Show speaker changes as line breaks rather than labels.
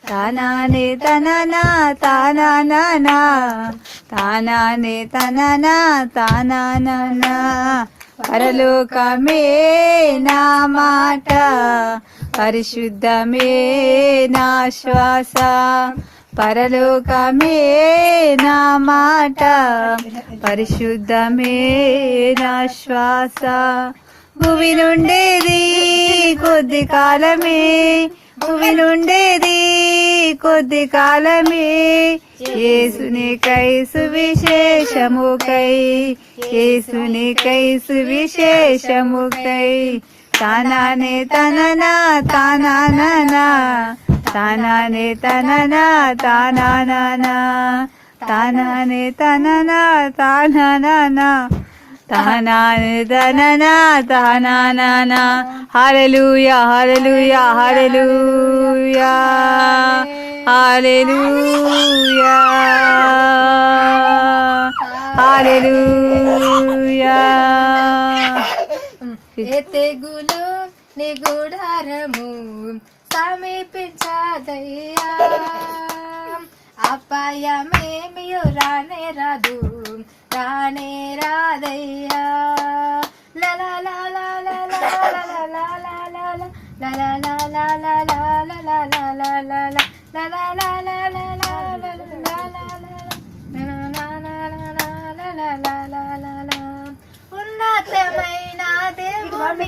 తానానే తననా తానానా తానానే తననా తానానా పరలోకమే నా మాట పరిశుద్ధమే నా శ్వాస పరలోకమే నా మాట పరిశుద్ధమే నా శ్వాస భూమి నుండేది కొద్ది కాలమే భూమి నుండేది కొద్ది కాలమే యేసునికై సువిశేషముకై యేసునికై సువిశేషముకై తానానే తననా తానానా తానానే తననా తానానా తానానే తననా తానానా తానానే తననా తానానా హల్లెలూయా హల్లెలూయా హల్లెలూయా హల్లెలూయా హల్లెలూయా
ఏ తెగులు నీ గుడారము సమీపించదయ్యా అపాయమేమియో రానే రాదు రానే రాదయ్యా లలా లలా లలా లలా లలా లలా లలా లలా ఉన్నతమైన దేవుని